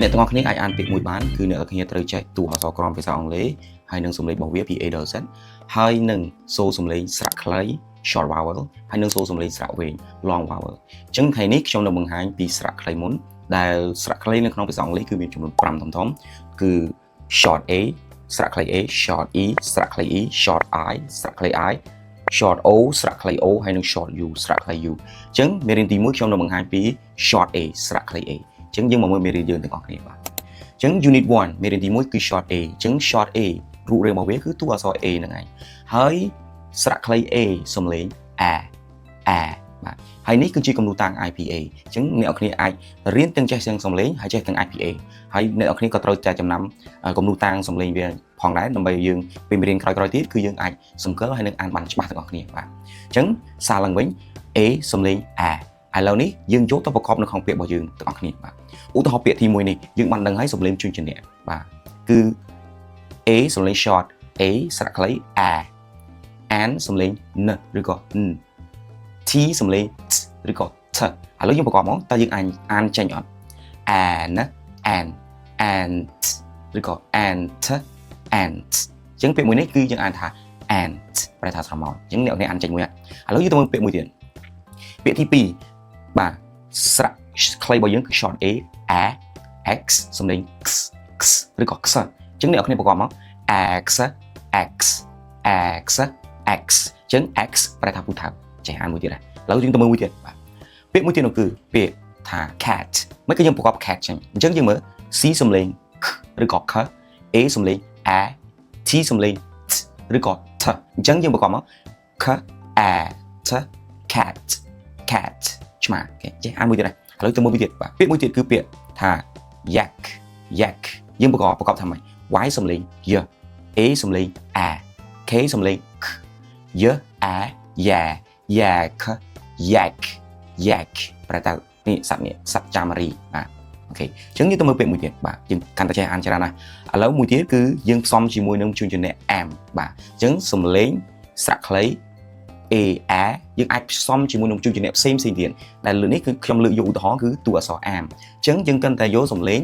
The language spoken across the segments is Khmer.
អ្នកទាំងអស់គ្នាអាចអានពាក្យមួយបានគឺអ្នកទាំងគ្នាត្រូវចេះតួអក្សរក្រមភាសាអង់គ្លេសហើយនឹងសំឡេងរបស់វាពី A ដល់ Z ហើយនឹងសូរសំឡេងស្រៈខ្លី short vowel ហើយនឹងសូរសំឡេងស្រៈវែង long vowel អញ្ចឹងថ្ងៃនេះខ្ញុំនឹងបង្ហាញពីស្រៈខ្លីមុនដែលស្រៈខ្លីនៅក្នុងភាសាអង់គ្លេសគឺមានចំនួន5ធំៗគឺ short A ស្រៈខ្លី A short E ស្រៈខ្លី E short I ស្រៈខ្លី I short O ស្រៈខ្លី O ហើយនឹង short U ស្រៈខ្លី U អញ្ចឹងមេរៀនទី1ខ្ញុំនឹងបង្ហាញពី short A ស្រៈខ្លី A អញ្ចឹងយើងមកមើលមេរៀនយើងទាំងអស់គ្នាបាទអញ្ចឹង unit 1មេរៀនទី1គឺ short A អញ្ចឹង short A រូបរាងរបស់វាគឺតួអក្សរ A ហ្នឹងឯងហើយស្រៈខ្លី A សំឡេង A បាទហើយនេះគឺជាគំនូរតាំង IPA អញ្ចឹងអ្នកនរគ្នាអាចរៀនទាំងចេះទាំងសំឡេងហើយចេះទាំង IPA ហើយអ្នកនរគ្នាក៏ត្រូវតែចំណាំគំនូរតាំងសំឡេងវាផងដែរដើម្បីយើងពេលមេរៀនក្រោយៗទៀតគឺយើងអាចសង្កល់ហើយនឹងអានបានច្បាស់ទាំងអស់គ្នាបាទអញ្ចឹងសារឡើងវិញ A សំឡេង A ឥឡូវនេះយើងយកទៅប្រកបនៅក្នុងពាក្យរបស់យើងទាំងអស់គ្នាបាទឧទាហរណ៍ពាក្យទី1នេះយើងបានដឹងហើយសំឡេងជួនជាអ្នកបាទគឺ A សំឡេង short A ស្រៈខ្លី A N សំឡេង N ឬក៏ N T សំឡេង T ឬក៏ T ឥឡូវយើងប្រកបមកតើយើងអានចេញអត់ An Ant ឬក៏ Ant Ant អញ្ចឹងពាក្យមួយនេះគឺយើងអានថា Ant ប្រែថាស្រមោលអញ្ចឹងអ្នកអានចេញមួយឥឡូវយើងទៅមើលពាក្យមួយទៀតពាក្យទី2បាទស្រៈខ្លីរបស់យើងគឺ short A A X សំឡេង X X ឬក៏ X អញ្ចឹងអ្នកគ្នាប្រកបមក X X X X អញ្ចឹង X ប្រែថាពូថៅចេះអានមួយទៀតដែរឥឡូវយើងទៅមើលមួយទៀតបាទពាក្យមួយទៀតនោះគឺពាក្យថា cat មិនគឺយើងប្រកប cat ចឹងអញ្ចឹងយើងមើល C សំឡេង K ឬក៏ K A សំឡេង A T សំឡេង T ឬក៏ T អញ្ចឹងយើងប្រកបមក K A T cat cat ឆ្មាចេះអានមួយទៀតដែរឥឡូវទៅមើលមួយទៀតបាទពាក្យមួយទៀតគឺពាក្យថា yak yak យើងប្រកបថាម៉េច Y សំឡេង Y A សំឡេង A K សំឡេង K Y A Yeah yak yak yak ប្រែថានេះសត្វនេះសត្វចាមរីបាទអូខេអញ្ចឹងយើងទៅមើលពាក្យមួយទៀតបាទយើងកាន់តែចេះអានច្រើនណាស់ឥឡូវមួយទៀតគឺយើងផ្សំជាមួយនឹងជួនជាអ្នក am បាទអញ្ចឹងសំឡេងស្រៈខ្លី A A យើងអាចផ្សំជាមួយនឹងជួនជាអ្នកផ្សេងទៀតដែលលើនេះគឺខ្ញុំលើកយកឧទាហរណ៍គឺតួអក្សរ am អញ្ចឹងយើងកាន់តែយកសំឡេង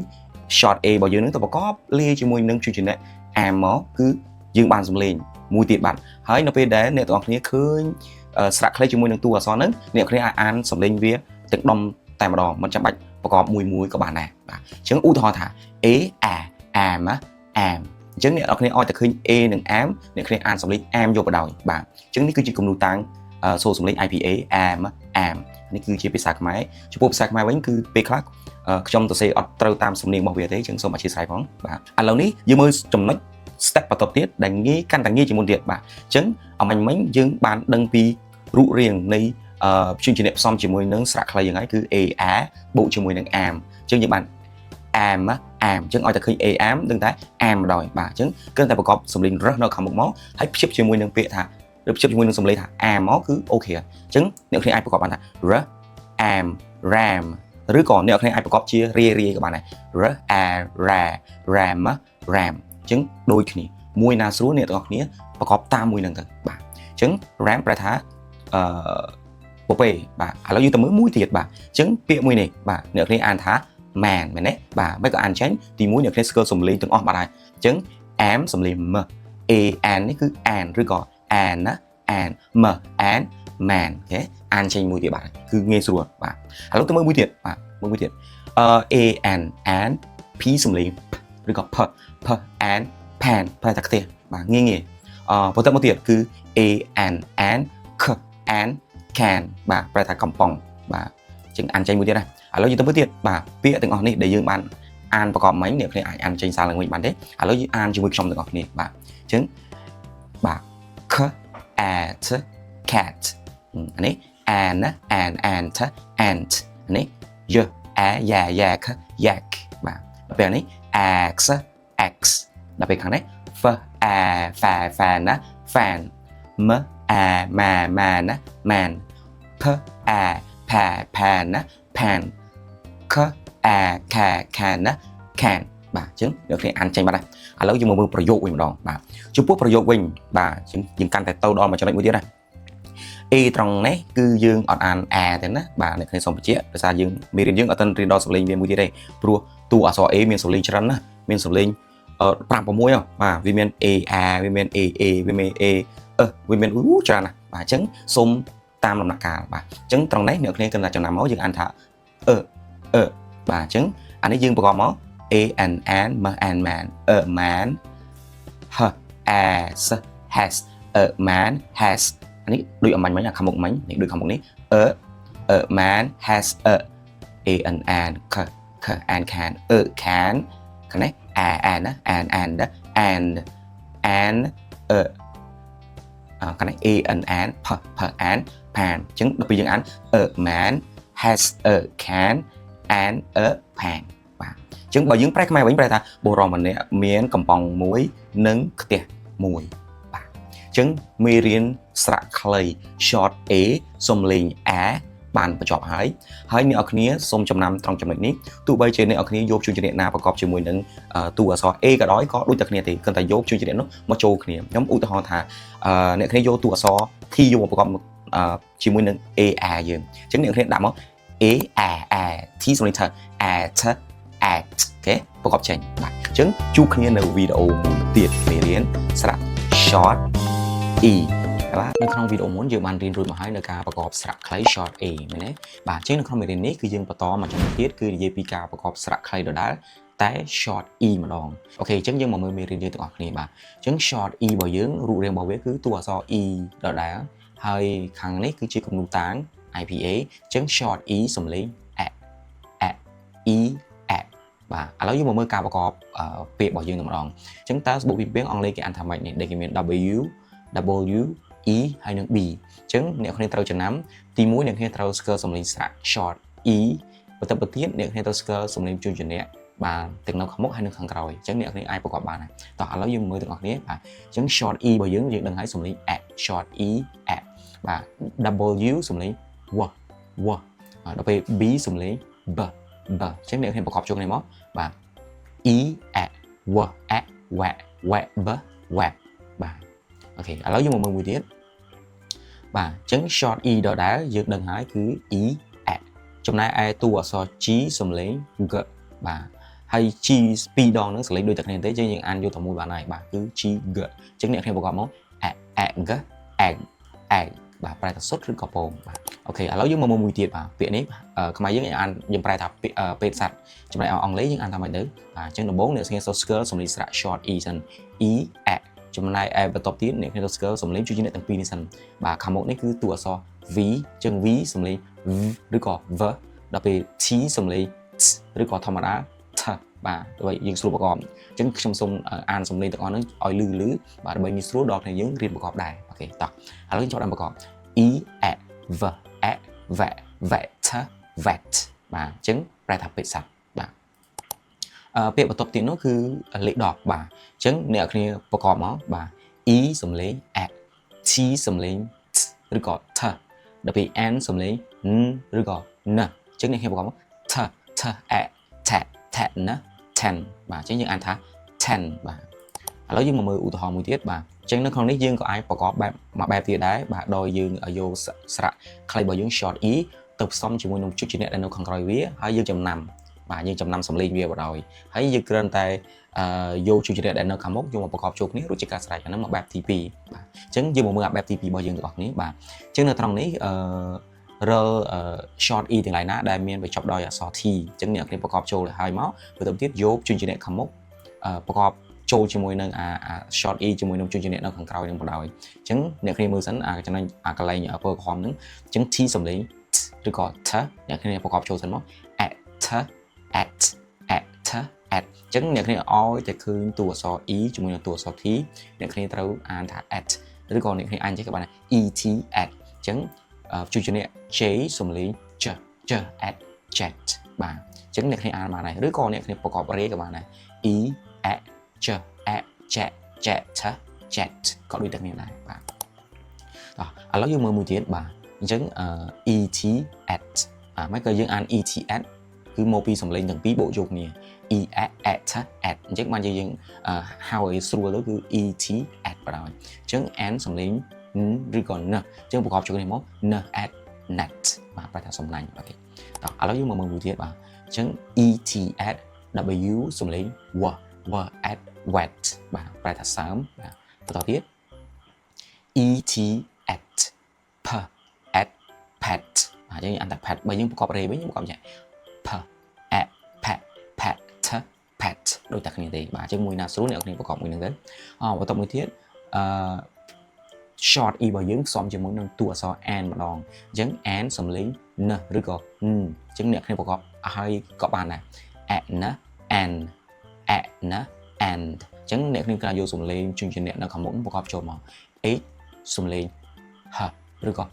short A របស់យើងនឹងទៅប្រកបលាយជាមួយនឹងជួនជាអ្នក am មកគឺយើងបានសំឡេងមួយទៀតបាទហើយនៅពេលដែលអ្នកទាំងអស់គ្នាឃើញស្រៈខ្លីជាមួយនឹងតួអក្សរហ្នឹងអ្នកគ្នាអាចអានសំឡេងវាទាំងដុំតែម្ដងមិនចាំបាច់ប្រកបមួយក៏បានដែរបាទអញ្ចឹងឧទាហរណ៍ថា A A am am អញ្ចឹងអ្នកគ្នាឲ្យតែឃើញ A និង am អ្នកគ្នាអានសំឡេង am យកបដ ாய் បាទអញ្ចឹងនេះគឺជាគំនូរតាំងសូរសំឡេង IPA am am នេះគឺជាភាសាខ្មែរចំពោះភាសាខ្មែរវិញគឺពេលខ្លះខ្ញុំទៅសេអត់ត្រូវតាមសំនៀងរបស់វាទេអញ្ចឹងសូមអធិស្ឋានផងបាទឥឡូវនេះយើងមើលចំណុច step បន្តទៀតដែលងាយកាន់តែងាយជាងមុនទៀតបាទអញ្ចឹងអមាញ់មិញយើងបានដឹងពីរូបរាងនៃព្យញ្ជនៈផ្សំជាមួយនឹងស្រៈខ្លីយ៉ាងហើយគឺ a a បូកជាមួយនឹង am អញ្ចឹងយើងបាន am am អញ្ចឹងឲ្យតែឃើញ a am ដឹងតែ am ម្ដងបាទអញ្ចឹងគ្រាន់តែប្រកបសំឡេងរឹសនៅខាងមុខមកហើយភ្ជាប់ជាមួយនឹងពាក្យថាឬភ្ជាប់ជាមួយនឹងសំឡេងថា am មកគឺអូខេអញ្ចឹងអ្នកគ្នាអាចប្រកបបានថា r am ram ឬក៏អ្នកគ្នាអាចប្រកបជារាយក៏បានដែរ r a ra ram ram អញ្ចឹងដូចគ្នាមួយណាស្រួលអ្នកទាំងអស់គ្នាប្រកបតាមមួយនឹងទៅបាទអញ្ចឹង ram ប្រែថាពពែបាទឥឡូវយើងទៅមើលមួយទៀតបាទអញ្ចឹងពាក្យមួយនេះបាទអ្នកគ្នាអានថា man មែនទេបាទមិនក៏អានចេញទី1អ្នកគ្នាស្គាល់សំឡេងទាំងអស់បាត់ហើយអញ្ចឹង am សំឡេង m a n នេះគឺ an ឬក៏ an ណា an m an man អូខេអានចេញមួយទៀតបាទគឺងាយស្រួលបាទឥឡូវទៅមើលមួយទៀតបាទមួយទៀតa n an p សំឡេងឬក៏ p p an pan ប្រែថាខ្ទះបាទងាយបន្តមកទៀតគឺ a n an k an can បាទប្រែថាកំប៉ុងបាទអញ្ចឹងអានចេញមួយទៀតណាឥឡូវយើងទៅមើលទៀតបាទពាក្យទាំងអស់នេះដែលយើងបានអានប្រកបមិញអ្នកគ្នាអាចអានចេញសារឡើងវិញបានទេឥឡូវយើងអានជាមួយខ្ញុំទាំងអស់គ្នាបាទអញ្ចឹងបាទ k at cat អានេះ an ant ant អានេះ y a ya yak yak បាទដល់ពេលនេះ x x ដល់ពេលខាងនេះ f a fa fan ណា fan m a ma man ណា man p a pa pan ណា pan k a ka can ណា can បាទអញ្ចឹងអ្នកគ្នាអានចេញបាត់ហើយឥឡូវយើងមកមើលប្រយោគវិញម្ដងបាទចំពោះប្រយោគវិញបាទយើងកាន់តែទៅដល់មួយចំណុចមួយទៀតណា A ត្រង់នេះគឺយើងអត់អាន A ទេណាបាទអ្នកគ្នាសូមបញ្ជាក់ដោយសារយើងមេរៀនយើងអត់ទាន់រៀនដល់សំឡេងវាមួយទៀតទេព្រោះតួអក្សរ A មានសំឡេងច្រើនណាស់មានសំឡេង5 6បាទវាមាន A A វាមាន A A វាមាន A វាមានច្រើនណាស់បាទអញ្ចឹងសូមតាមដំណាក់កាលបាទអញ្ចឹងត្រង់នេះអ្នកគ្នាគិតថាចំណាំមកយើងអានថាបាទអញ្ចឹងអានេះយើងប្រកបមក A N N M N man man H as has man has អានេះដូចអំបញ្ញមិញខាងមុខមិញនេះដូចខាងមុខនេះman has a n an k k an can can ខាងនេះ an ណា and and ខាងនេះ a n an p p an pan អញ្ចឹងដល់ពេលយើងអាន man has a can and a pan បាទអញ្ចឹងបើយើងប្រែខ្មែរវិញប្រែថាបុរសម្នាក់មានកំប៉ុងមួយនិងខ្ទះមួយបាទអញ្ចឹងមេរៀនស្រៈខ្លី short A សំលេង A បានបញ្ចប់ហើយអ្នកនរគ្នាសូមចំណាំត្រង់ចំណុចនេះទោះបីជាអ្នកនរគ្នាយកជួយជំនាញណាប្រកបជាមួយនឹងតួអក្សរ A ក៏ដោយក៏ដូចតែគ្នាទេគ្រាន់តែយកជួយជំនាញនោះមកចូលគ្នាខ្ញុំឧទាហរណ៍ថាអ្នកគ្នាយកតួអក្សរ T យកមកប្រកបជាមួយនឹង A A យើងអញ្ចឹងអ្នកគ្នាដាក់មក A A A T សំលេងថា A T A អូខេប្រកបចេញបាទអញ្ចឹងជួបគ្នានៅវីដេអូមួយទៀតមេរៀនស្រៈ short E បាទនៅក្នុងវីដេអូមុនយើងបានរៀនរួចមកហើយនៅការប្រកបស្រៈខ្លី short A មែនទេបាទអញ្ចឹងនៅក្នុងមេរៀននេះគឺយើងបន្តមកចំណុចទៀតគឺនិយាយពីការប្រកបស្រៈខ្លីដដែលតែ short E ម្ដងអូខេអញ្ចឹងយើងមកមើលមេរៀនយើងទាំងអស់គ្នាបាទអញ្ចឹង short E របស់យើងរូបរាងរបស់វាគឺតួអក្សរ E ដដែលហើយខាងនេះគឺជាគំនូរតាង IPA អញ្ចឹង short E សំលេង A E A បាទឥឡូវយើងមកមើលការប្រកបពាក្យរបស់យើងតែម្ដងអញ្ចឹងតើសបុកពីពាក្យអង់គ្លេសគេអានថាម៉េចនេះដែលគេមាន W E ហើយនឹង B អញ្ចឹងអ្នកគ្នាត្រូវចំណាំទី1អ្នកគ្នាត្រូវស្គាល់សំឡេងស្រៈ short E បន្ទាប់ទៀតអ្នកគ្នាត្រូវស្គាល់សំឡេងជួនជាអ្នកបាទទាំងនៅខាងមុខហើយនៅខាងក្រោយអញ្ចឹងអ្នកគ្នាអាចប្រកបបានហើយតោះឥឡូវយើងមើលទាំងអស់គ្នាបាទអញ្ចឹង short E របស់យើងដឹងហើយសំឡេង A short E A បាទ W សំឡេង W W ដល់ពេល B សំឡេង B B អញ្ចឹងអ្នកគ្នាប្រកបចូលគ្នាមកបាទ E A W A W W B W បាទអូខេឥឡូវយើងមកមើលមួយទៀតបាទអញ្ចឹង short E ដដែលយើងដឹងហើយគឺ E A ចំណែកឯតួអក្សរ G សំឡេង G បាទហើយ G ពីរដងហ្នឹងសំឡេងដូចតែគ្នាទេយើងអានយកតែមួយបានហើយបាទគឺ G G អញ្ចឹងអ្នកគ្នាប្រកបមក A A G A A បាទប្រែថាសុទ្ធឬក៏ពងបាទអូខេឥឡូវយើងមកមើលមួយទៀតបាទពាក្យនេះខ្មែរយើងអានយើងប្រែថាពេទ្យសัตว์ចំណែកអង់គ្លេសយើងអានថាម៉េចទៅបាទអញ្ចឹងដំបូងអ្នកស្គាល់ skill សំឡេងស្រៈ short E សិន E A ចំណែកឯបន្ទាប់ទៀតអ្នកគ្នាស្គាល់សំឡេងជួយអ្នកទាំងពីរនេះសិនបាទខាងមុខនេះគឺតួអក្សរ V អញ្ចឹង V សំឡេង V ឬក៏ V ដល់ពេល T សំឡេង T ឬក៏ធម្មតា T បាទដើម្បីយើងស្រួលប្រកបអញ្ចឹងខ្ញុំសូមអានសំឡេងទាំងអស់ហ្នឹងឲ្យលឺបាទដើម្បីងាយស្រួលដល់គ្នាយើងរៀនប្រកបដែរអូខេតោះឥឡូវយើងចូលដល់ប្រកប E A V A V Vet Vet បាទអញ្ចឹងប្រែថាពេទ្យសត្វបាទពាក្យបន្ទាប់ទៀតនោះគឺលេខ10បាទអញ្ចឹងអ្នកគ្នាប្រកបមកបាទ E សំឡេង A T សំឡេង T ឬក៏ T ដល់ពេល N សំឡេង N ឬក៏ N អញ្ចឹងអ្នកគ្នាប្រកបមក T T A T T N 10បាទអញ្ចឹងយើងអានថា10បាទឥឡូវយើងមកមើលឧទាហរណ៍មួយទៀតបាទអញ្ចឹងនៅក្នុងនេះយើងក៏អាចប្រកបបែបមួយបែបទៀតដែរបាទដោយយើងយកស្រៈខ្លីរបស់យើង short E ទៅផ្សំជាមួយនឹងជុចជាអ្នកដែលនៅខាងក្រោយវាហើយយើងចំណាំបាទយើងចំណាំសំឡេងវាបដ ாய் ហើយយើងគ្រាន់តែយកជុចជាអ្នកដែលនៅខាងមុខយកមកប្រកបចូលគ្នារួចជាការស្រេចអាហ្នឹងមកបែបទី2បាទអញ្ចឹងយើងមកមើលបែបទី2របស់យើងទាំងអស់គ្នាបាទអញ្ចឹងនៅត្រង់នេះរល short E ទាំងឡាយណាដែលមានបញ្ចប់ដោយអក្សរ T អញ្ចឹងអ្នកគ្នាប្រកបចូលហើយមកបន្ទាប់ទៀតយកជុចជាអ្នកខាងមុខប្រកបចូលជាមួយនឹងshort E ជាមួយនឹងជួយជាអ្នកនៅខាងក្រោយនឹងបដ ாய் អញ្ចឹងអ្នកគ្នាមើលសិនចំណុចកន្លែងពើក្រហមហ្នឹងអញ្ចឹង T សំឡេង ឬក៏ T អ្នកគ្នាប្រកបចូលសិនមក at at at at អញ្ចឹងអ្នកគ្នាឲ្យតែឃើញតួអក្សរ E ជាមួយនឹងតួអក្សរ T អ្នកគ្នាត្រូវអានថា at ឬក៏អ្នកគ្នាអានចេះក៏បានដែរ et at អញ្ចឹងជួយជាអ្នក J សំឡេង J J at jet បាទអញ្ចឹងអ្នកគ្នាអានបានដែរឬក៏អ្នកគ្នាប្រកបរេក៏បានដែរ E at J at jet jet jet ក៏ដូចតែគ្នាដែរបាទឥឡូវយើងមើលមួយទៀតបាទអញ្ចឹង et at មិនក៏យើងអាន et at គឺមកពីសំឡេងទាំងពីរបូកយកគ្នា e at at អញ្ចឹងបានយើងហៅឲ្យស្រួលទៅគឺ et at បណ្ដោយអញ្ចឹង n សំឡេង ឬក៏ n ចឹងប្រកបចូលគ្នាមក n at net បាទប្រែថាសំណាញ់អូខេតោះឥឡូវយើងមកមើលមួយទៀតបាទអញ្ចឹង et at w សំលេង w at wet បាទប្រែថាសើមបាទបន្តទៀត et at p at pet បាទយើងអានតែ pet បើយើងប្រកប array វិញយើងប្រកបយ៉ាង p at pet pet pet ដូចតែគ្នាទេបាទអញ្ចឹងមួយណាស្រួលអ្នកគ្នាប្រកបមួយនឹងទៅបន្តមួយទៀតshort e របស់យើងផ្សំជាមួយនឹងតួអក្សរ and ម្ដងអញ្ចឹង and សំលេង n ឬក៏ អញ្ចឹងអ្នកគ្នាប្រកបហើយក៏បានដែរ and and and and អញ្ចឹងអ្នកគ្នាអាចយកសំលេងជញ្ជាក់នៅខាងមុខប្រកបចូលមក h សំលេង h ឬក៏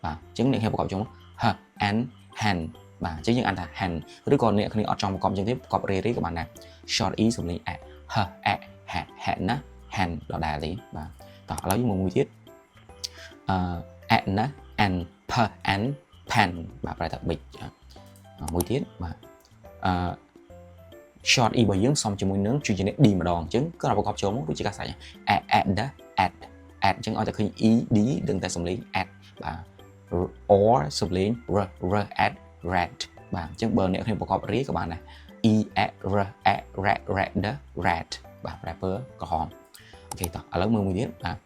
បាទអញ្ចឹងអ្នកគ្នាប្រកបចូលមក h and hand បាទអញ្ចឹងយើងអានថា hand ឬក៏អ្នកគ្នាអត់ចង់ប្រកបអញ្ចឹងទេប្រកប ray ក៏បានដែរ short e សំលេង h hand ណា hand ដដែលទេបាទតោះឥឡូវយើងមកមួយទៀតand and per and pen បាទប្រែថាប៊ិចមួយទៀតបាទshort e របស់យើងសំជាមួយនឹងជួយជា d ម្ដងអញ្ចឹងក៏ប្រកបចូលមកដូចជាការសាច់ at at អញ្ចឹងឲ្យតែឃើញ ed ដឹងតែសំលេង at បាទ or សំលេង r at red បាទអញ្ចឹងបើអ្នកគ្នាប្រកប ray ក៏បានដែរ e at r at red red បាទប្រែពើក្រហមអូខេតោះឥឡូវមើលមួយទៀតបាទ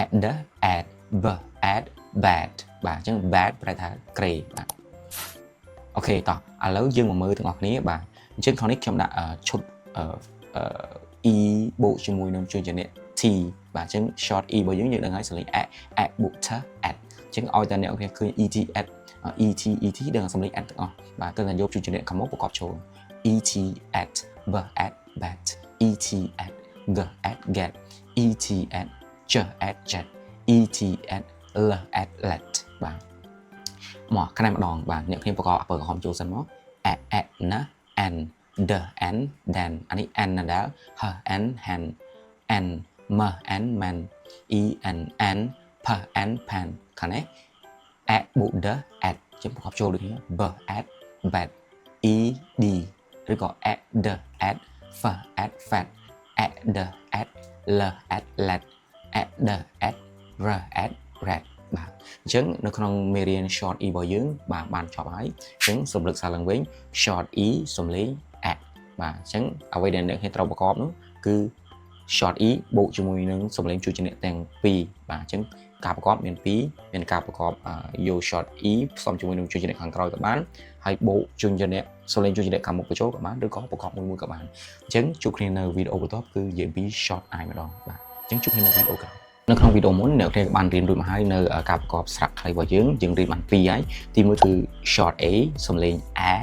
at b at bad បាទអញ្ចឹង bad ប្រែថាក្រេបាទអូខេតោះឥឡូវយើងមកមើលទាំងអស់គ្នាបាទអញ្ចឹងខាងនេះខ្ញុំដាក់ឈុតe បូកជាមួយនឹងជួយជា t បាទអញ្ចឹង short e របស់យើងដឹងហើយសំលេង at បូក t at អញ្ចឹងឲ្យតែអ្នកគ្នាឃើញ et at et ដឹងសំលេង at ទាំងអស់បាទទៅតែយកជួយជាខាងមុខប្រកបចូល et at b at bad et at g at get et at ch at jet et at l at let បាទមកខ្នែម្ដងបាទអ្នកគ្នាប្រកបអពើក្រហមចូលសិនមក at ណា and the and then អានេះ and ណាដែរ her and hand and m and man e and p and pan ខាងនេះ at បូក the at ជាប្រកបចូលដូចគ្នា b at bad e d ឬក៏ at the at f at fat at the at l at let at the at r at red បាទអញ្ចឹងនៅក្នុងមេរៀន short e របស់យើងបាទបានចប់ហើយអញ្ចឹងសូមលើកសារឡើងវិញ short e សំលេង at បាទអញ្ចឹងអ្វីដែលអ្នកគ្នាត្រូវប្រកបនោះគឺ short e បូកជាមួយនឹងសំលេងជួយជំនះទាំងពីរបាទអញ្ចឹងការប្រកបមាន2មានការប្រកបយក short e ផ្សំជាមួយនឹងជួយជំនះខាងក្រោយក៏បានហើយបូកជួយជំនះសំលេងជួយជំនះខាងមុខបញ្ចូលក៏បានឬក៏ប្រកបមួយក៏បានអញ្ចឹងជួបគ្នានៅវីដេអូបន្ទាប់គឺនិយាយពី short i ម្ដងបាទអញ្ចឹងជួបគ្នានៅវីដេអូក្រោយនៅក្នុងវីដេអូមុនអ្នកគ្នាបានរៀនរួចមកហើយនៅការប្រកបស្រៈខ្លីរបស់យើងរៀនបាន2ហើយទី1គឺ short a សំលេង a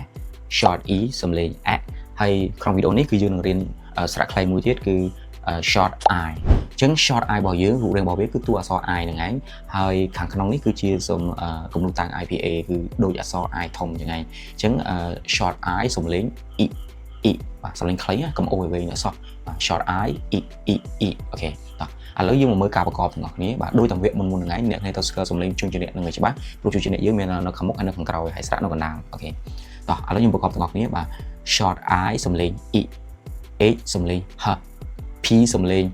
short e សំលេង a ហើយក្នុងវីដេអូនេះគឺយើងនឹងរៀនស្រៈខ្លីមួយទៀតគឺ short i អញ្ចឹង short i របស់យើងរូបរាងរបស់វាគឺតួអក្សរ i ហ្នឹងឯងហើយខាងក្នុងនេះគឺជាគំនូរតាំង IPA គឺដូចអក្សរ i ធំចឹងឯងអញ្ចឹង short i សំលេង e បាទសំលេងខ្លីកុំអូយវែងអក្សរបាទ short i e អូខេតោះឥឡូវយើងមកមើលការប្រកបទាំងអស់គ្នាបាទដូចតាមវគ្គមុនហ្នឹងឯងអ្នកគ្នាទៅស្គាល់សំលេងជួយជំនះនឹងឲ្យច្បាស់ព្រោះជួយជំនះយើងមាននៅខាងមុខហើយនៅខាងក្រោយហើយស្រៈនៅកណ្ដាលអូខេតោះឥឡូវយើងប្រកបទាំងអស់គ្នាបាទ short i សំលេង e h សំលេង h p សំលេង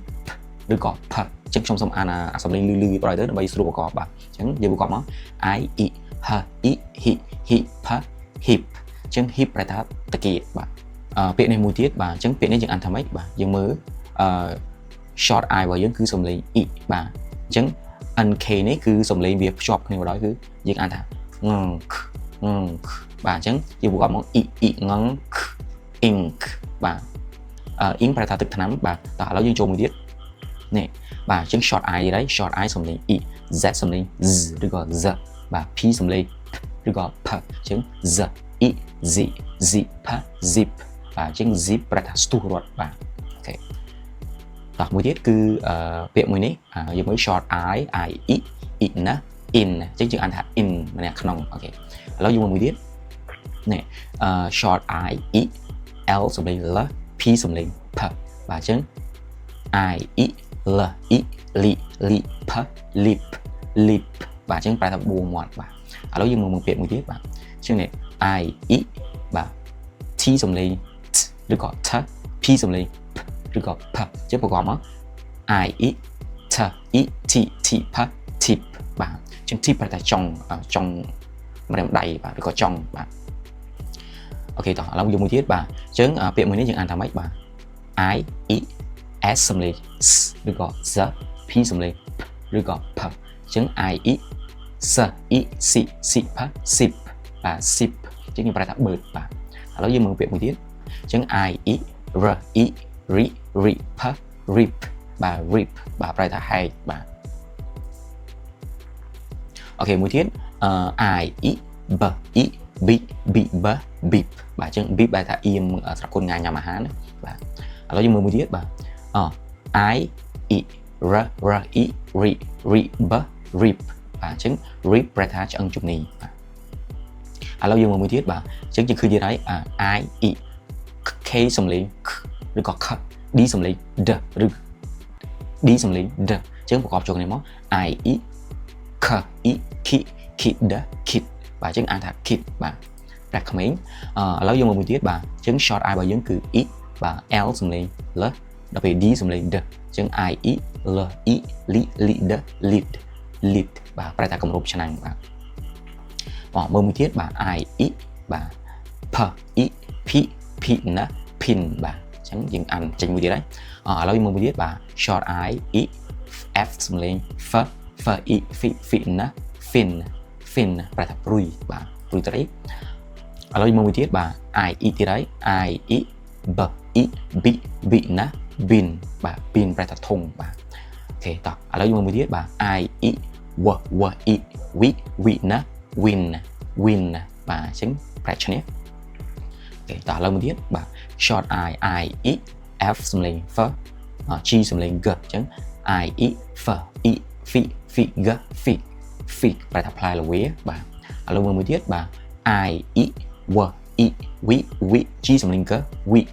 ឬក៏ p អញ្ចឹងខ្ញុំសូមអានអាសំលេងលឺៗប្រយទៅដើម្បីស្រួលប្រកបបាទអញ្ចឹងយើងប្រកបមក i e h i hi hi p hip អញ្ចឹង hip ប្រែថាតាគៀបាទពាក្យនេះមួយទៀតបាទអញ្ចឹងពាក្យនេះយើងអានថាម៉េចបាទយើងមើលshort i របស់យើងគឺសំលេង e បាទអញ្ចឹង nk នេះគឺសំលេងវាភ្ជាប់គ្នាដល់គឺយើងអានថា បាទអញ្ចឹងយើងប្រកបមក e ngng ink បាទink ប្រែថាទឹកថ្នាំបាទតោះឥឡូវយើងចូលមួយទៀតនេះបាទអញ្ចឹង short i នេះ short i សំលេង e z សំលេង z ឬក៏ z បាទ p សំលេង p ឬក៏ p អញ្ចឹង z e z z p zip បាទអញ្ចឹង zip ប្រែថាស្ទុះរត់បាទអូខេតោះមួយទៀតគឺពាក្យមួយនេះយើងមើល short i e na in អញ្ចឹងយើងអានថា in ម្នាក់ក្នុងអូខេឥឡូវយើងមើលមួយទៀតនេះ short i e l សំលេង l p សំលេង p បាទអញ្ចឹង i e l e li li p lip lip បាទអញ្ចឹងប្រែថាបួងមាត់បាទឥឡូវយើងមើលពាក្យមួយទៀតបាទអញ្ចឹងនេះ i e បាទ t សំលេង t ឬក៏ t p សំលេង p ឬក៏ p អញ្ចឹងប្រកបមក i e t e t t tip tip បាទចឹង tip ប្រែថាចុងម្រាមដៃបាទឬក៏ចុងបាទអូខេតោះឥឡូវយកមួយទៀតបាទចឹងពាក្យមួយនេះយើងអានថាម៉េចបាទ I E S សំឡេង S ឬក៏ Z P សំឡេង P ឬក៏ P ចឹង I E S E C C P sip បាទ sip ចឹងយើងប្រែថា bird បាទឥឡូវយើងមើលពាក្យមួយទៀតចឹង I E R E Rip rip បាទ rip បាទប្រែថាហែកបាទអូខេមួយទៀតI E B E B B B beep បាទចឹង beep បែរថាអៀមស្រគុនញ៉ាំអាហារណាបាទឥឡូវយើងមើលមួយទៀតបាទI E R R E Rip rip បាទចឹង rip ប្រែថាឆ្អឹងជំនីបាទឥឡូវយើងមើលមួយទៀតបាទចឹងយើងឃើញទៀតហើយI E K សំឡេង K ឬក៏ K D សំឡេង D ឬ D សំឡេង D ចឹងប្រកបចូលគ្នាមក I E K E Kid kid បាទចឹងអានថា kid បាទតែក្មេងឥឡូវយើងមើលមួយទៀតបាទចឹង short I របស់យើងគឺ E បាទ L សំឡេង L ដល់ពេល D សំឡេង D ចឹង I E L E lead lead បាទប្រែថាគម្របឆ្នាំងបាទមើលមួយទៀតបាទ I E បាទ P E P pin pin បាទចឹងយើងអានចេញមួយទៀតហើយឥឡូវយើងមើលមួយទៀតបាទ short I E F សំឡេង F E fin ប្រែថាព្រុយបាទព្រុយត្រីឥឡូវយើងមើលមួយទៀតបាទ I E ទៀតហើយ I E B E B B ណា bin បាទ bin ប្រែថាធុងបាទអូខេតោះឥឡូវយើងមើលមួយទៀតបាទ I E W E we ណា win បាទអញ្ចឹងប្រែឈ្នះអូខេតោះឥឡូវមួយទៀតបាទ short I E F សំឡេង F G សំឡេង G អញ្ចឹង I E F E fig ប្រែថាផ្លែល្វាបាទឥឡូវមើលមួយទៀតបាទ I E W E we G សំឡេង G wig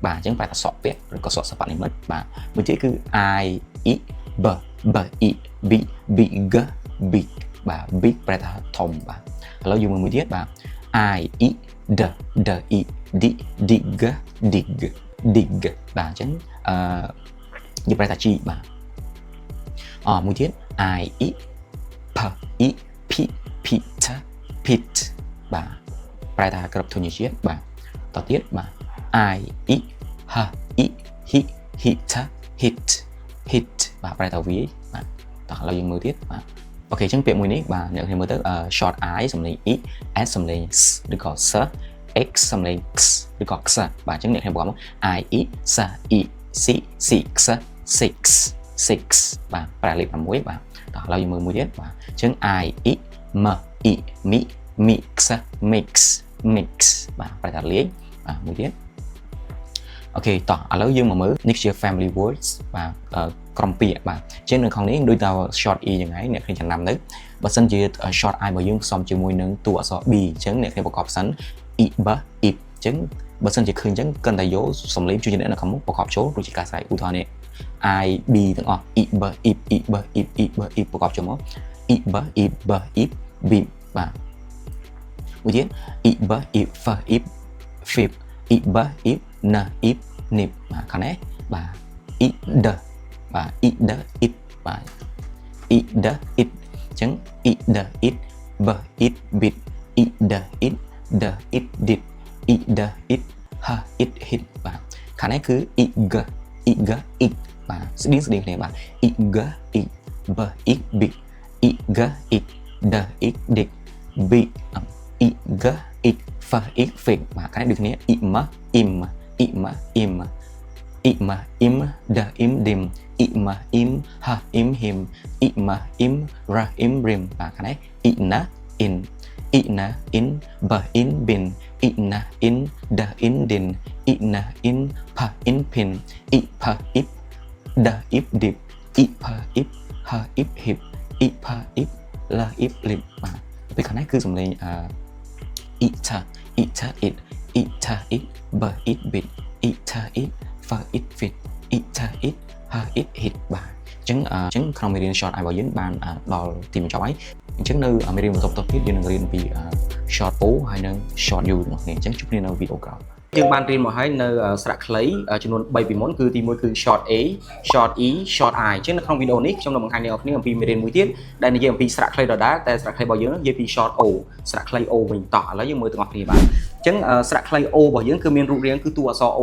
បាទអញ្ចឹងប្រែថាសក់ពាក់ឬក៏សក់សិប្បនិម្មិតបាទមួយទៀតគឺ I E B E B big បាទ big ប្រែថាធំបាទឥឡូវយើងមើលមួយទៀតបាទ I E D E dig បាទអញ្ចឹងយើងប្រែថាជីបាទមួយទៀត I E P E P pit បាទប្រែថាក្របធញ្ញជាតិបាទតទៅទៀតបាទ I E H E hit បាទប្រែថាវាយបាទតោះឥឡូវយើងមើលទៀតបាទអូខេអញ្ចឹងពាក្យមួយនេះបាទអ្នកគ្នាមើលទៅ short I សំឡេង E S សំឡេង S ឬក៏ S X សំឡេង X ឬក៏ X បាទអញ្ចឹងអ្នកគ្នាบอกមក I E S E C six បាទប្រែលេខ6បាទតោះឥឡូវយើងមើលមួយទៀតបាទអញ្ចឹង I E M E mix បាទប្រែថាលេខបាទមួយទៀតអូខេតោះឥឡូវយើងមកមើលនេះជា family words បាទក្រុមពាក្យបាទអញ្ចឹងនៅខាងនេះដូចតែ short E យ៉ាងហ្នឹងអ្នកឃើញចំណាំទៅបើសិនជា short I របស់យើងផ្សំជាមួយនឹងតួអក្សរ B អញ្ចឹងអ្នកគ្នាប្រកបសិន E B I អញ្ចឹងបើសិនជាឃើញអញ្ចឹងគិតតែយកសំឡេងជួយនៅខាងមុខប្រកបចូលដូចជាការស្រែកឧទាហរណ៍នេះ I B ទាំងអស់ I B I ប្រកបចូលមក I B B បាទមួយទៀត I B I F I fib I B I N I nip បាទខាងនេះបាទ I D បាទ I D it បាទ I D it អញ្ចឹង I D it B it bit I D it D it did I D it H it hit បាទខាងនេះគឺ I G it បាទស្តៀងគ្នាបាទ I G it B it big I G it D it dig big I G it F it fig បាទខាងនេះដូចគ្នា I M im D im dim I M im H im him I M im R im rim បាទខាងនេះ I N in I N in B in bin I N in D in din I N in P in pin I P ip D ip dip I P ip H ip hip I P ip L ip lip បាទពេលខាងនេះគឺសំឡេងit it it B it bit it it F it fit it it H it hit បាទអញ្ចឹងក្នុងមេរៀន short I របស់យើងបានដល់ទីបញ្ចប់ហើយអញ្ចឹងនៅមេរៀនបន្តទៀតយើងនឹងរៀនពី short O ហើយនិង short U របស់គ្នាអញ្ចឹងជួបគ្នានៅវីដេអូក្រោយ យើងបានរៀនមកហើយនៅស្រៈខ្លីចំនួន3ពីមុនគឺទី1គឺ short A short E short I អញ្ចឹងនៅក្នុងវីដេអូនេះខ្ញុំនឹងបង្ហាញអ្នកនរគ្នាអំពីមេរៀនមួយទៀតដែលនិយាយអំពីស្រៈខ្លីដដែលតែស្រៈខ្លីរបស់យើងនិយាយពី short O ស្រៈខ្លី O វិញតោះឥឡូវយើងមើលទាំងអស់គ្នាបាទអញ្ចឹងស្រៈខ្លី O របស់យើងគឺមានរូបរាងគឺតួអក្សរ O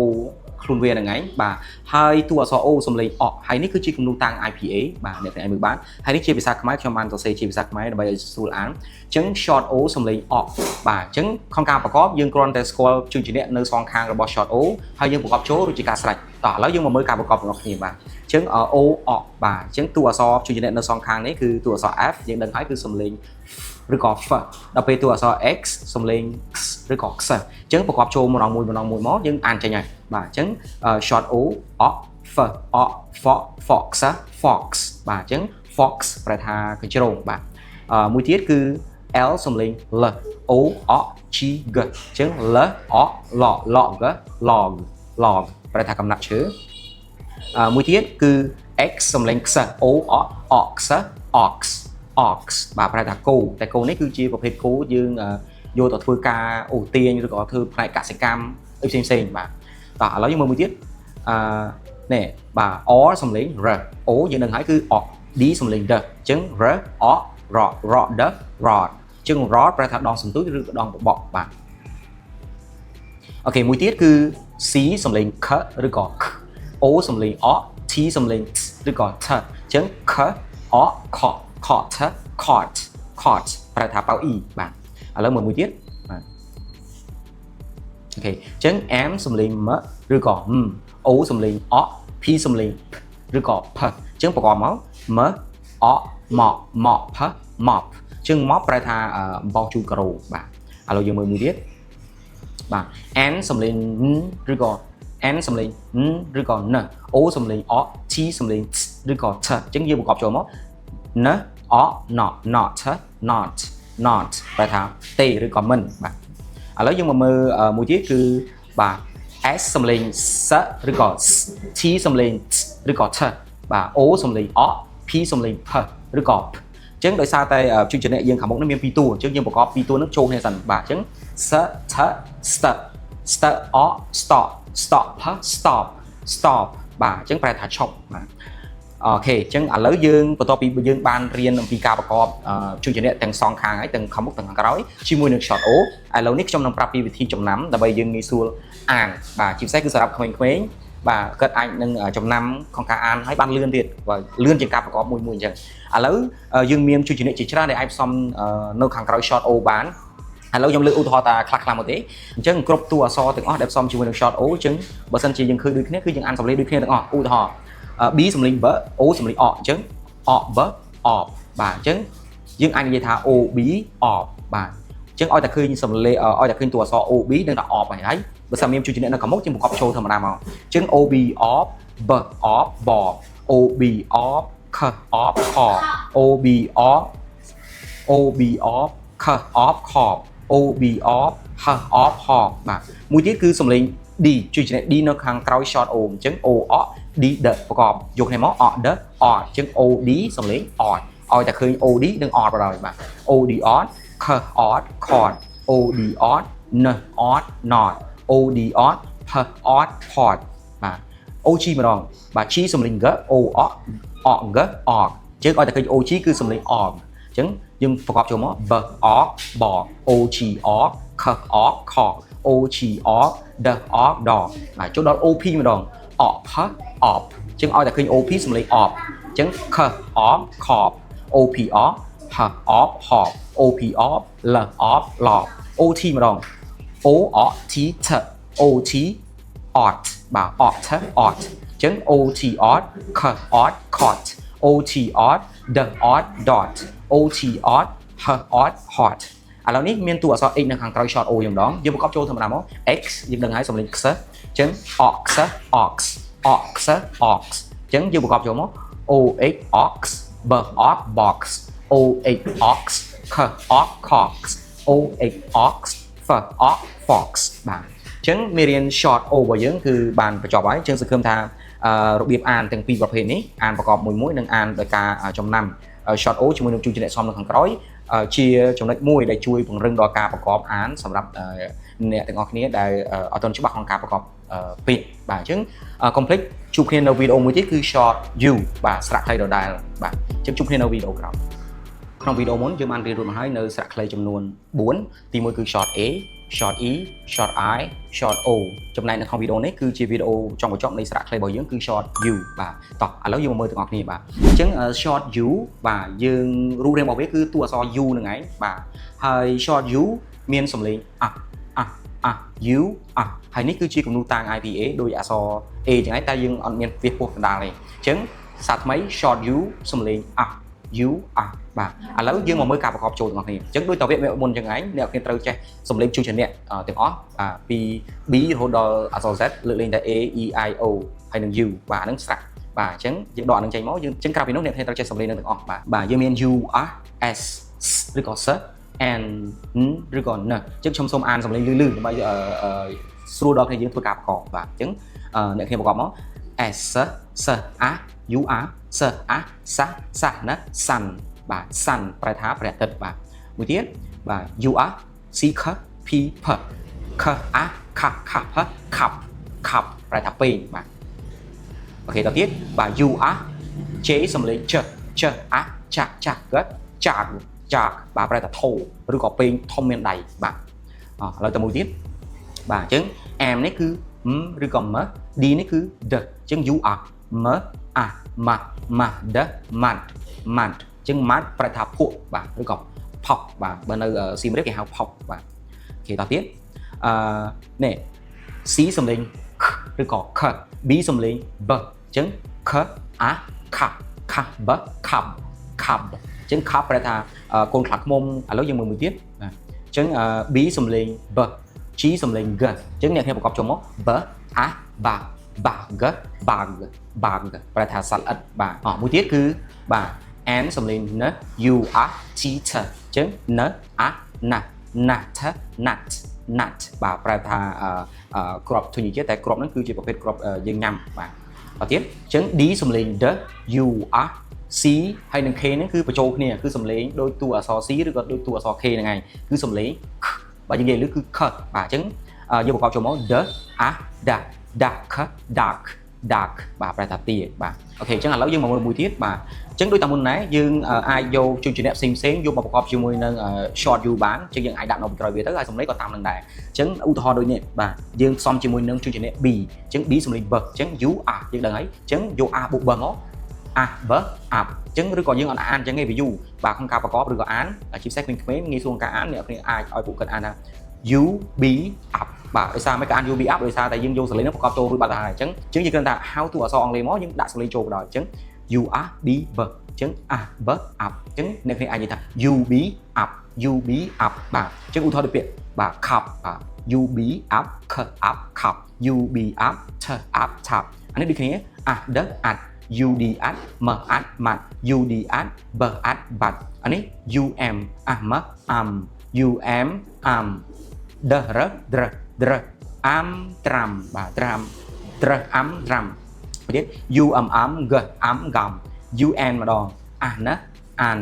ខ្លួនវាហ្នឹងឯងបាទហើយតួអក្សរ O សំឡេងអកហើយនេះគឺជាគំនូរតាំង IPA បាទអ្នកទាំងឯងមើលបានហើយនេះជាភាសាខ្មែរខ្ញុំបានសរសេរជាភាសាខ្មែរដើម្បីឲ្យស្រួលអានអញ្ចឹង short O សំឡេងអកបាទអញ្ចឹងក្នុងការប្រកបយើងគ្រាន់តែស្គាល់ជួយជាអ្នកនៅសងខាងរបស់ short O ហើយយើងប្រកបចូលរួចជាការស្រេចតោះឥឡូវយើងមកមើលការប្រកបរបស់គ្នាបាទអញ្ចឹង O អកបាទអញ្ចឹងតួអក្សរជួយជាអ្នកនៅសងខាងនេះគឺតួអក្សរ F យើងដឹងហើយគឺសំឡេងឬក៏ F ដល់ពេលតួអក្សរ X សំឡេង X ឬក៏ X អញ្ចឹងប្រកបចូលម្ដងមួយមកយើងអានចេញហើយបាទអញ្ចឹង short O អក F អក Fox Fox បាទអញ្ចឹង Fox ប្រែថាកញ្ជ្រោងបាទមួយទៀតគឺ L សំឡេង L O អក G G អញ្ចឹង L អក Log Log ប្រែថាកំណាត់ឈើមួយទៀតគឺ X សំឡេង X O អក Ox Ox បាទប្រែថាគោតែគោនេះគឺជាប្រភេទគោយើងយកទៅធ្វើការអូទាញឬក៏ធ្វើផ្នែកកសិកម្មអីផ្សេងបាទតោះឥឡូវយើងមើលមួយទៀតនេះបាទ R សំឡេង R O យើងនឹងហើយគឺអក D សំឡេង D អញ្ចឹង R អក Rod D Rod អញ្ចឹង Rod ប្រែថាដងសន្ទូចឬក៏ដងបបក់បាទអូខេមួយទៀតគឺ C សំឡេង K ឬក៏ K O សំឡេងអក T សំឡេង T ឬក៏ T អញ្ចឹង K អក Caught ប្រែថាប៉ៅអ៊ីបាទឥឡូវមើលមួយទៀតបាទអូខេអញ្ចឹង M សំឡេង M ឬក៏ M O សំឡេងអក P សំឡេង P ឬក៏ P អញ្ចឹងប្រកបមក M អក Mop P Mop អញ្ចឹង Mop ប្រែថាអំបោសជូតការ៉ូបាទឥឡូវយើងមើលមួយទៀតបាទ N សំឡេង N ឬក៏ N សំឡេង N ឬក៏ N O សំឡេងអក T សំឡេង T ឬក៏ T អញ្ចឹងយើងប្រកបចូលមក N អ not ប្រែថាទេឬក៏មិនបាទឥឡូវយើងមកមើលមួយទៀតគឺបាទ S សំឡេង S ឬក៏ T សំឡេង T ឬក៏ T បាទ O សំឡេងអ P សំឡេង P ឬក៏ P អញ្ចឹងដោយសារតែជួយចំណេះយើងខាងមុខនេះមានពីរតួអញ្ចឹងយើងប្រកបពីរតួនឹងចូលគ្នាសិនបាទអញ្ចឹង S T St O stop P stop បាទអញ្ចឹងប្រែថាឈប់បាទអូខេអញ្ចឹងឥឡូវយើងបន្ទាប់ពីយើងបានរៀនអំពីការប្រកបជួយជាអ្នកទាំងសងខាងហើយទាំងខាងមុខទាំងខាងក្រោយជាមួយនឹង short O ឥឡូវនេះខ្ញុំនឹងប្រាប់ពីវិធីចំណាំដើម្បីយើងងាយស្រួលអានបាទជាពិសេសគឺសម្រាប់ក្មេងៗបាទគាត់អាចនឹងចំណាំក្នុងការអានហើយបានលឿនទៀតបាទលឿនជាងការប្រកបមួយអញ្ចឹងឥឡូវយើងមានជួយជាអ្នកជាច្រើនដែលអាចផ្សំនៅខាងក្រោយ short O បានឥឡូវខ្ញុំលើកឧទាហរណ៍តាខ្លះមកទេអញ្ចឹងគ្រប់តួអក្សរទាំងអស់ដែលផ្សំជាមួយនឹង short O អញ្ចឹងបើសិនជាយើងឃើញដូចគ្នាគឺយើងអានសំឡេងដូចគ្នាទាំងអស់ឧទាហរណ៍B សំឡេង B O សំឡេងអអញ្ចឹងអ B អបាទអញ្ចឹងយើងអាចនិយាយថា OB អបាទអញ្ចឹងឲ្យតែឃើញសំឡេងឲ្យតែឃើញតួអក្សរ OB នឹងថាអហើយបើសិនមានជួយជាអ្នកនៅខាងមុខយើងប្រកបចូលធម្មតាមកអញ្ចឹង OB អ B អ ប OB អ K អ ខ OB អ OB អ K អ ខ OB អ H អ ហបាទមួយទៀតគឺសំឡេង D ជួយជាអ្នក D នៅខាងក្រោយ short O អញ្ចឹង O អ D ដប្រកបយកគ្នាមកអដអអញ្ចឹង OD សំឡេងអឲ្យតែឃើញ OD និងអបណ្ដោយបាទ OD អ K អ caught OD អ N អ not OD អ P អ pot បាទ OG ម្ដងបាទ G សំឡេង G O អ G អអញ្ចឹងឲ្យតែឃើញ OG គឺសំឡេងអអញ្ចឹងយើងប្រកបចូលមក B អប OG អ K អ ខ OG អ D អដបាទចូលដល់ OP ម្ដងអផអបអញ្ចឹងឲ្យតែឃើញ OP សំឡេងអបអញ្ចឹងខអបខប OP អបហអបហប OP អបលអបឡប OT ម្ដង O អ T ថ OT អត់បាទអត់ថអត់អញ្ចឹង OT អត់ខអត់ caught OT អត់ D អត់ dot OT អត់ហអត់ hot ឥឡូវនេះមានតួអក្សរ x នៅខាងក្រោយ short O យើងម្ដងយើងប្រកបចូលធម្មតាមក x យើងដឹងហើយសំឡេង x អញ្ចឹង ox ox ox ox អញ្ចឹងយើងប្រកបចូលមក ox ox b ox box ox ox k ox cox ox ox f ox fox បាទអញ្ចឹងមេរៀន short O របស់យើងគឺបានបញ្ចប់ហើយយើងសង្ឃឹមថារបៀបអានទាំងពីរប្រភេទនេះអានប្រកបមួយនិងអានដោយការចំណាំ short O ជាមួយនឹងជួយជាអ្នកសំនៅខាងក្រោយជាចំណុចមួយដែលជួយពង្រឹងដល់ការប្រកបអានសម្រាប់ អ្នកទាំងអស់គ្នាដែលអត់ទាន់ច្បាស់ក្នុងការប្រកបពាក្យបាទអញ្ចឹង complete ជួបគ្នានៅវីដេអូមួយទៀតគឺ short you បាទស្រៈខ្លីដដែលបាទអញ្ចឹងជួបគ្នានៅវីដេអូក្រោយក្នុងវីដេអូមុនយើងបានរៀនរួចមកហើយនៅស្រៈខ្លីចំនួន4ទី1គឺ short A short E short I short O ចំណែកនៅក្នុងវីដេអូនេះគឺជាវីដេអូចុងបញ្ចប់នៃស្រៈខ្លីរបស់យើងគឺ short U បាទតោះឥឡូវយើងមកមើលទាំងអស់គ្នាបាទអញ្ចឹង short U បាទយើងរូបរាងរបស់វាគឺតួអក្សរ U ហ្នឹងឯងបាទហើយ short U មានសំឡេងU ហើយនេះគឺជាគំនូរតាំង IPA ដោយអក្សរ A ចឹងឯងតែយើងអត់មានវាពោះកណ្ដាលទេអញ្ចឹងសារថ្មី short U សំឡេងU បាទឥឡូវយើងមកមើលការប្រកបចូលទាំងអស់គ្នាអញ្ចឹងដូចតវគ្គមុនចឹងឯងអ្នកគ្នាត្រូវចេះសំឡេងជួយជំនះទាំងអស់បាទពី B រហូតដល់អក្សរ Z លើកលែងតែ A E I O ហើយនឹង U បាទហ្នឹងស្រៈបាទអញ្ចឹងយើងដកហ្នឹងចេញមកយើងអញ្ចឹងក្រៅពីនោះអ្នកគ្នាត្រូវចេះសំឡេងនឹងទាំងអស់បាទយើងមាន U S ឬក៏ S and ឬក៏ N អញ្ចឹងខ្ញុំសូមអានសំឡេងលឺដើម្បីស្រួលដល់គ្នាយើងធ្វើការប្រកបបាទអញ្ចឹងអ្នកគ្នាប្រកបមក S S A U A S A S S N Sun បាទ Sun ប្រែថាព្រះអាទិត្យបាទមួយទៀតបាទ U A C K P P K A K K P K ប្រែថាពេងបាទអូខេតទៀតបាទ U A J សំឡេង Ch A ចាក់ចាក់បាទប្រែថាធោឬក៏ពេងធំមានដៃបាទឥឡូវទៅមួយទៀតបាទអញ្ចឹង M នេះគឺ M ឬក៏ M D នេះគឺ D អញ្ចឹង U A M A ma D mat អញ្ចឹង mat ប្រែថាភក់បាទឬក៏ផប់បាទបើនៅសៀមរាបគេហៅផប់បាទអូខេតទៀតនេះ C សំឡេង K ឬក៏ K B សំឡេង B អញ្ចឹង K A K B Kab អញ្ចឹង Kab ប្រែថាកូនខ្លាឃ្មុំឥឡូវយើងមើលមួយទៀតបាទអញ្ចឹង B សំឡេង B G សំឡេង G អញ្ចឹងអ្នកគ្នាប្រកបចូលមក B A bag ប្រែថាសត្វល្អិតបាទមួយទៀតគឺបាទ N សំឡេង N U A T T អញ្ចឹង N A nut បាទប្រែថាគ្រាប់ធុញជាតិតែគ្រាប់ហ្នឹងគឺជាប្រភេទគ្រាប់យើងញ៉ាំបាទអត់ទៀតអញ្ចឹង D សំឡេង D U A C ហើយនឹង K ហ្នឹងគឺបញ្ចូលគ្នាគឺសំឡេងដូចតួអក្សរ C ឬក៏ដូចតួអក្សរ K ហ្នឹងឯងគឺសំឡេងបាទយើងនិយាយលើគឺ K បាទអញ្ចឹងយើងប្រកបចូលមក D A dark បាទប្រែថាទាបាទអូខេអញ្ចឹងឥឡូវយើងមកមើលមួយទៀតបាទអញ្ចឹងដូចតាមមុនដែរយើងអាចយកជួយជំនះផ្សេងយកមកប្រកបជាមួយនឹង short U បានអញ្ចឹងយើងអាចដាក់នៅពីក្រោយវាទៅហើយសំឡេងក៏តាមនឹងដែរអញ្ចឹងឧទាហរណ៍ដូចនេះបាទយើងផ្សំជាមួយនឹងជួយជំនះ B អញ្ចឹង B សំឡេង B អញ្ចឹង U A យើងដឹងហើយអញ្ចឹងយក A បូក B មក A B up អញ្ចឹងឬក៏យើងអត់អានអញ្ចឹងទេវាយូរបាទក្នុងការប្រកបឬក៏អានជាពិសេសក្មេងៗងាយស្រួលក្នុងការអានអ្នកគ្នាអាចឲ្យពួកគាត់អានថា U B up បាទដោយសារមិនក៏អាន U B up ដោយសារតែយើងយកសលេងនោះប្រកបចូលរួចបាត់ហើយអញ្ចឹងយើងគ្រាន់តែហៅតួអក្សរអង់គ្លេសមកយើងដាក់សលេងចូលបណ្ដោយអញ្ចឹង U A B B អញ្ចឹង A B up អញ្ចឹងអ្នកគ្នាអាចនិយាយថា U B up បាទអញ្ចឹងឧទាហរណ៍ដូចពាក្យបាទ cup បាទ U B up cup U B up up tap អានេះដូចគ្នា A D at U D at M at mat U D at B at bat អានេះ U M am U M am dr am tram បាទ tram am tram ទៀត U am g am gam U n ម្ដង an an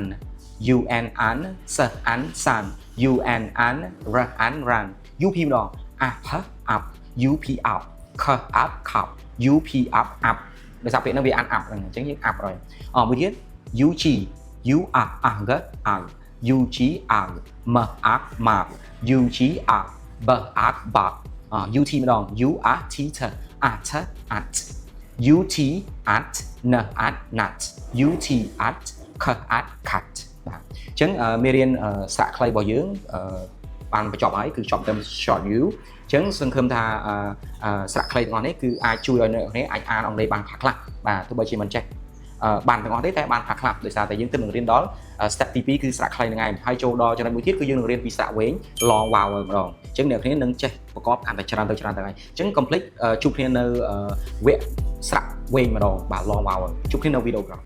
U n an s an san U n an r an ran U p ម្ដង up up U p up k up cup U p up up ដោយសារពាក្យហ្នឹងវាអាន up ហ្នឹងអញ្ចឹងយើង up ហើយមួយទៀត U g U up ang ang U G ang M arc mark U G arc B arc bark U T ម្ដង U R T T at U T at N at nut U T at K at cut បាទអញ្ចឹងមេរៀនស្រៈខ្លីរបស់យើងបានបញ្ចប់ហើយគឺចប់តាម short U អញ្ចឹងសង្ឃឹមថាស្រៈខ្លីទាំងអស់នេះគឺអាចជួយឲ្យអ្នកនរអាចអានអង់គ្លេសបានខ្លះបាទទោះបីជាមិនចេះបានទាំងអស់ទេតែបានខ្លះដោយសារតែយើងទើបនឹងរៀនដល់ step ទី2គឺស្រៈខ្លីហ្នឹងឯងហើយចូលដល់ចំណុចមួយទៀតគឺយើងនឹងរៀនពីស្រៈវែង long vowel ម្ដងអញ្ចឹងអ្នកគ្នានឹងចេះប្រកបកាន់តែច្រើនទៅហើយអញ្ចឹង complete ជួបគ្នានៅវគ្គស្រៈវែងម្ដងបាទ long vowel ជួបគ្នានៅវីដេអូក្រោយ